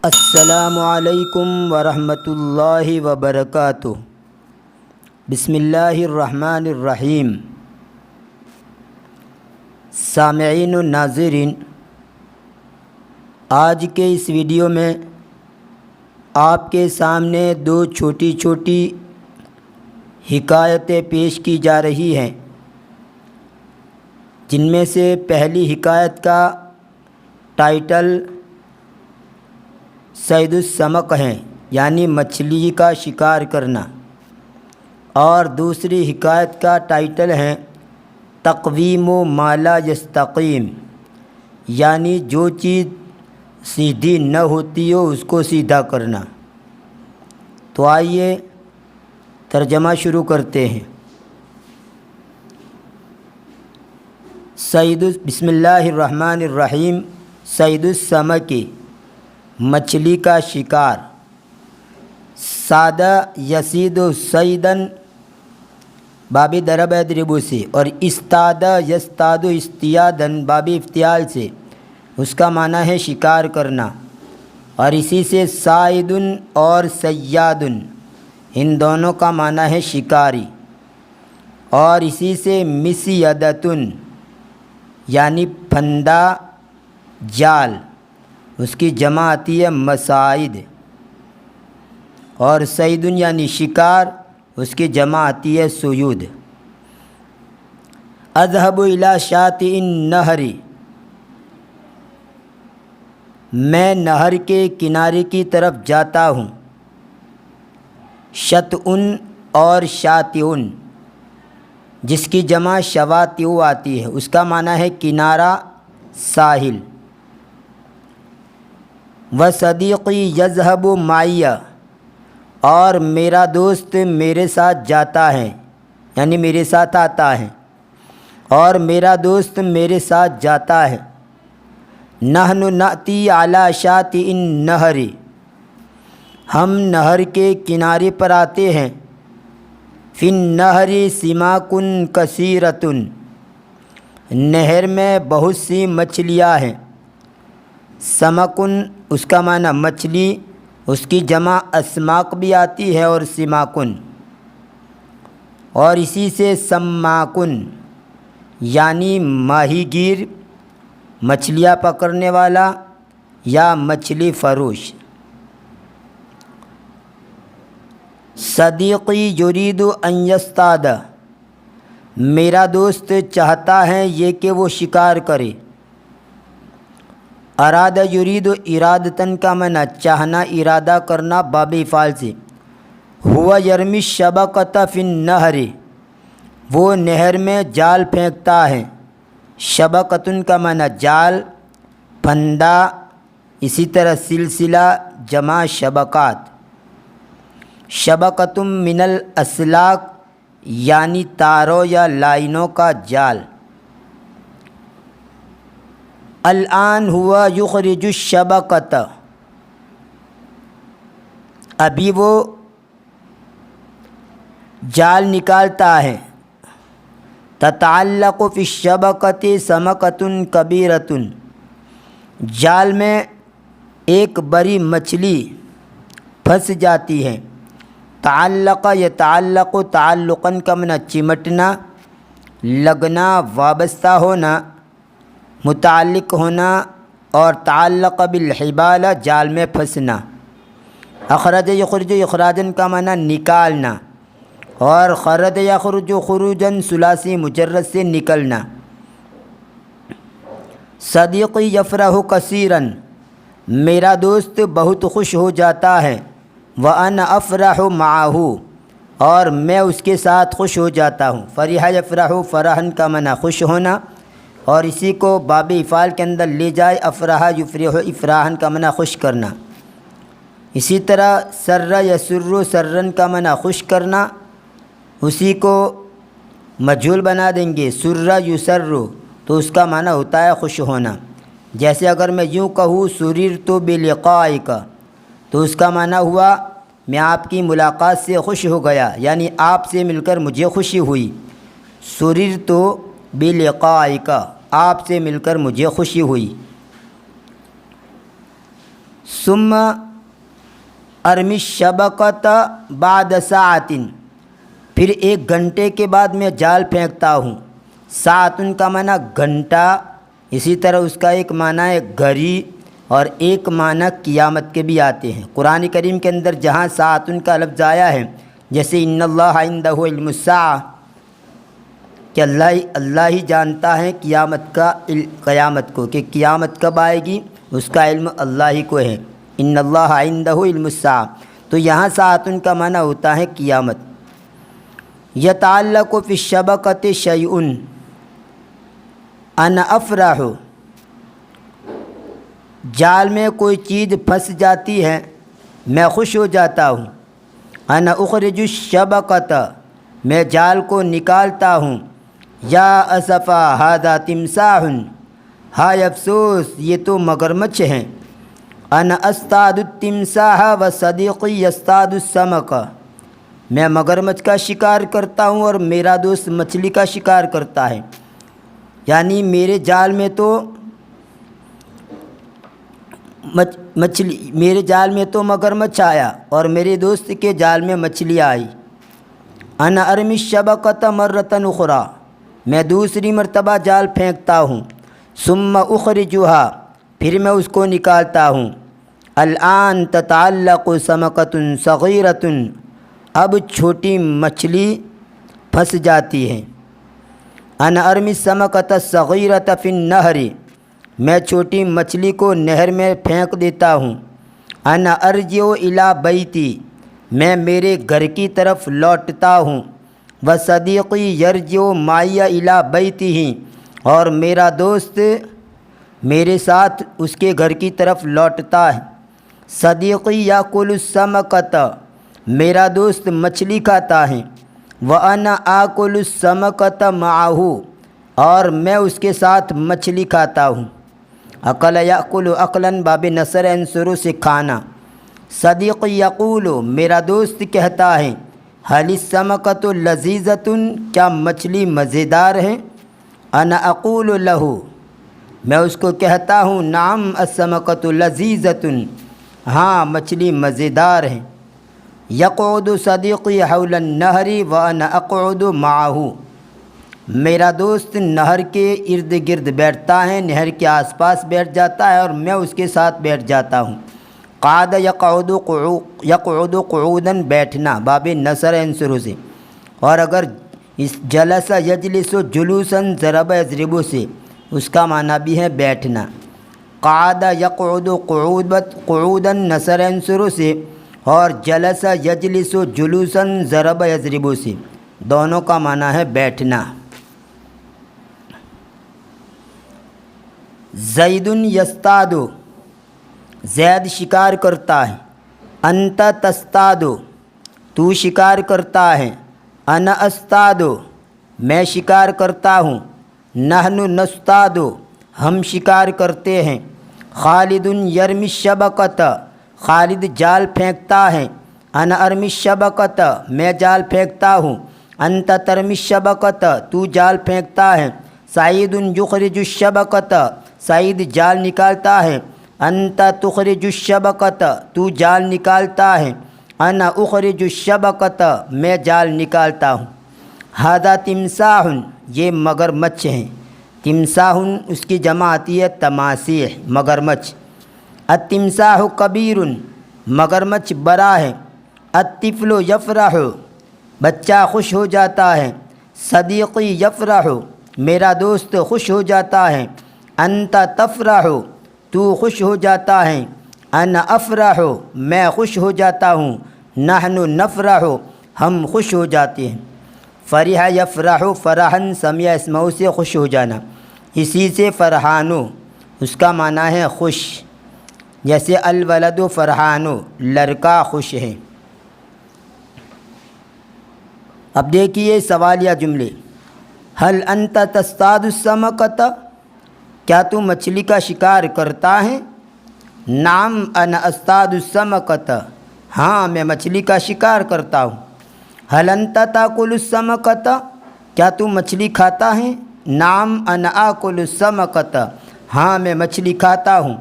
السلام علیکم ورحمۃ اللہ وبرکاتہ۔ بسم اللہ الرحمن الرحیم۔ سامعین و ناظرین، آج کے اس ویڈیو میں آپ کے سامنے دو چھوٹی چھوٹی حکایتیں پیش کی جا رہی ہیں، جن میں سے پہلی حکایت کا ٹائٹل صید السمک ہے، یعنی مچھلی کا شکار کرنا، اور دوسری حکایت کا ٹائٹل ہے تقویم ما لا یستقیم، یعنی جو چیز سیدھی نہ ہوتی ہو اس کو سیدھا کرنا۔ تو آئیے ترجمہ شروع کرتے ہیں۔ بسم اللہ الرحمن الرحیم۔ صید السمک، مچھلی کا شکار۔ سادہ یصید صیدن باب ضرب یضرب سے، اور استاد یستاد استیادن باب افتعال سے، اس کا معنی ہے شکار کرنا، اور اسی سے صائدن اور صیادن، ان دونوں کا معنی ہے شکاری، اور اسی سے مسیدتن یعنی پھندا جال، اس کی جمع آتی ہے مسائد، اور صیدن یعنی شکار، اس کی جمع آتی ہے صیود۔ اذهب الى شاطئ النہر، میں نہر کے کنارے کی طرف جاتا ہوں۔ شطئن اور شاطئن، جس کی جمع شواطئ آتی ہے، اس کا معنی ہے کنارہ، ساحل۔ وصدیقی یذهب معی، اور میرا دوست میرے ساتھ جاتا ہے، یعنی میرے ساتھ آتا ہے، اور میرا دوست میرے ساتھ جاتا ہے۔ نحن نأتی علی شاطئ النہر، ہم نہر کے کنارے پر آتے ہیں۔ فی النہر سماک کثیرۃ، نہر میں بہت سی مچھلیاں ہیں۔ سمکن، اس کا معنی مچھلی، اس کی جمع اسماک بھی آتی ہے اور سماکن، اور اسی سے سماکن یعنی ماہی گیر، مچھلیاں پکڑنے والا یا مچھلی فروش۔ صدیقی یرید ان یصطاد، میرا دوست چاہتا ہے یہ کہ وہ شکار کرے۔ اراد یرید ارادتن کا معنی چاہنا، ارادہ کرنا، باب افعال سے۔ ہوا یرمی الشبکۃ فی النہر، وہ نہر میں جال پھینکتا ہے۔ شبکۃن کا معنی جال، پھندا، اسی طرح سلسلہ، جمع شبکات۔ شبکۃ من الاسلاک، یعنی تاروں یا لائنوں کا جال۔ الآن ہوا یخرج الشبکۃ، ابھی وہ جال نکالتا ہے۔ تتعلق فی الشبکۃ سمکۃ کبیرۃ، جال میں ایک بڑی مچھلی پھنس جاتی ہے۔ تعلق یتعلق تعلقاً کا معنی چمٹنا، لگنا، وابستہ ہونا، متعلق ہونا، اور تعلق بالحبال جال میں پھنسنا۔ اخرج یخرج اخراجن کا معنی نکالنا، اور خرج یخرج خروجن ثلاثی مجرد سے نکلنا۔ صدیقی یفرح کثیراً، میرا دوست بہت خوش ہو جاتا ہے۔ وانا افرح معہ، اور میں اس کے ساتھ خوش ہو جاتا ہوں۔ فرح یفرح فرحن کا معنی خوش ہونا، اور اسی کو باب افعال کے اندر لے جائے، افرح یفرح افراحن کا معنی خوش کرنا۔ اسی طرح سر یسر سرن کا معنی خوش کرنا، اسی کو مجہول بنا دیں گے، سر یسر، تو اس کا معنی ہوتا ہے خوش ہونا۔ جیسے اگر میں یوں کہوں سررت بلقائک، تو اس کا معنی ہوا میں آپ کی ملاقات سے خوش ہو گیا، یعنی آپ سے مل کر مجھے خوشی ہوئی۔ سررت بلقائک، آپ سے مل کر مجھے خوشی ہوئی۔ ثم ارمی الشبکۃ بعد ساعۃ، پھر 1 گھنٹے کے بعد میں جال پھینکتا ہوں۔ ساعتن کا معنی گھنٹہ، اسی طرح اس کا ایک معنی ہے گھڑی، اور ایک معنی قیامت کے بھی آتے ہیں۔ قرآن کریم کے اندر جہاں ساعتن کا لفظ آیا ہے، جیسے ان اللہ عندہ علم الساعہ، کہ اللہ ہی جانتا ہے قیامت کو، کہ قیامت کب آئے گی، اس کا علم اللہ ہی کو ہے۔ ان اللہ عندہ علم الساعہ، تو یہاں ساعتن کا معنی ہوتا ہے قیامت۔ یتعلق فی الشبکۃ شیء انا افرح، جال میں کوئی چیز پھنس جاتی ہے میں خوش ہو جاتا ہوں۔ انا اخرج الشبکۃ، میں جال کو نکالتا ہوں۔ یا اسفا ھذا تمساح، ہائے افسوس یہ تو مگرمچھ ہیں۔ انا اصطاد التمساح وصدیقی یصطاد السمک، میں مگرمچھ کا شکار کرتا ہوں اور میرا دوست مچھلی کا شکار کرتا ہے۔ یعنی میرے جال میں تو مگرمچھ آیا اور میرے دوست کے جال میں مچھلی آئی۔ انا ارمی الشبکۃ مرۃ اخری، میں دوسری مرتبہ جال پھینکتا ہوں۔ ثم اخرجھا، پھر میں اس کو نکالتا ہوں۔ الآن تتعلق سمکۃ صغیرۃ، اب چھوٹی مچھلی پھنس جاتی ہے۔ انا ارمی السمکۃ الصغیرۃ فی النہر، میں چھوٹی مچھلی کو نہر میں پھینک دیتا ہوں۔ انا ارجع الی بیتی، میں میرے گھر کی طرف لوٹتا ہوں۔ وصدیقی یرجع معی الی بیتہ، اور میرا دوست میرے ساتھ اس کے گھر کی طرف لوٹتا ہے۔ صدیقی یاکل السمکۃ، میرا دوست مچھلی کھاتا ہے۔ وانا آکل السمکۃ معہ، اور میں اس کے ساتھ مچھلی کھاتا ہوں۔ اکل یاکل اکلاً باب نصر عنصر سے کھانا۔ صدیق یقول، میرا دوست کہتا ہے، حل السمکۃ لذیذۃ، کیا مچھلی مزیدار ہے؟ انا اقول لہ، میں اس کو کہتا ہوں، نعم السمکۃ لذیذۃ، ہاں مچھلی مزیدار ہے۔ یقعد صدیقی حول النہر وانا اقعد معہ، میرا دوست نہر کے ارد گرد بیٹھتا ہے، نہر کے آس پاس بیٹھ جاتا ہے اور میں اس کے ساتھ بیٹھ جاتا ہوں۔ قعد یقعد قعوداً، بیٹھنا، باب نصر عنصر سے، اور اگر اس جلس یجلس جلوساً ضرب یضرب سے، اس کا معنی بھی ہے بیٹھنا۔ قعد یقعد قعوداً نصر عنصر سے، اور جلس یجلس جلوساً ضرب یضرب سے، دونوں کا معنی ہے بیٹھنا۔ زید یصطاد، زید شکار کرتا ہے۔ انت تصطاد، تو شکار کرتا ہے۔ انا اصطاد، میں شکار کرتا ہوں۔ نحن نصطاد، ہم شکار کرتے ہیں۔ خالد یرمی الشبکۃ، خالد جال پھینکتا ہے۔ انا ارمی الشبکۃ، میں جال پھینکتا ہوں۔ انت ترمی الشبکۃ، تو جال پھینکتا ہے۔ سعید یخرج الشبکۃ، سعید جال نکالتا ہے۔ انت تخرج الشبکۃ، تو جال نکالتا ہے۔ انا اخرج الشبکۃ، میں جال نکالتا ہوں۔ ھذا تمساح، یہ مگرمچھ ہیں۔ تمساح اس کی جمع آتی ہے تماسیح، مگرمچھ۔ التمساح کبیر، مگرمچھ بڑا ہے۔ الطفل یفرح، بچہ خوش ہو جاتا ہے۔ صدیقی یفرح، میرا دوست خوش ہو جاتا ہے۔ انت تفرح، تو خوش ہو جاتا ہے۔ انا افرح، میں خوش ہو جاتا ہوں۔ نحن نفرح، ہم خوش ہو جاتے ہیں۔ فرح یفرح فرحاً سمع اسمہ سے خوش ہو جانا، اسی سے فرحانو اس کا معنی ہے خوش، جیسے الولد فرحانو، لڑکا خوش ہے۔ اب دیکھیے سوالیہ جملے۔ حل انت تصطاد السمکۃ، کیا تو مچھلی کا شکار کرتا ہے؟ نعم انا اصطاد السمکۃ، ہاں میں مچھلی کا شکار کرتا ہوں۔ حل انت تاکل السمکۃ، کیا تو مچھلی کھاتا ہے؟ نعم انا آکل السمکۃ، ہاں میں مچھلی کھاتا ہوں۔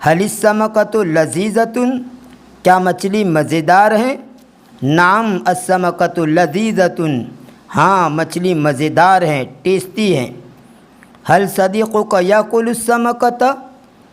حل السمکۃ لذیذۃ، کیا مچھلی مزیدار ہے؟ نعم السمکۃ لذیذۃ، ہاں مچھلی مزیدار ہیں، ٹیسٹی ہیں۔ حل صدیقک یاکل السمکۃ،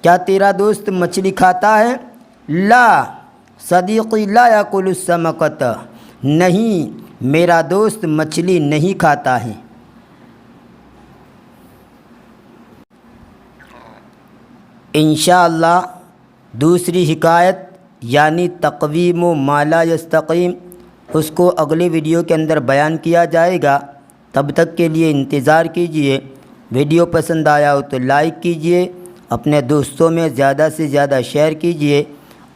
کیا تیرا دوست مچھلی کھاتا ہے؟ لا صدیقی لا یاکل السمکۃ، نہیں میرا دوست مچھلی نہیں کھاتا ہے۔ انشاءاللہ دوسری حکایت یعنی تقویم ما لا یستقیم، اس کو اگلے ویڈیو کے اندر بیان کیا جائے گا۔ تب تک کے لیے انتظار کیجئے۔ ویڈیو پسند آیا ہو تو لائک کیجئے، اپنے دوستوں میں زیادہ سے زیادہ شیئر کیجئے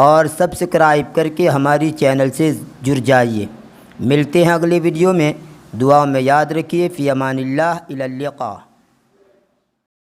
اور سبسکرائب کر کے ہماری چینل سے جڑ جائیے۔ ملتے ہیں اگلے ویڈیو میں، دعا میں یاد رکھیے۔ فی امان اللہ، الی اللقاء۔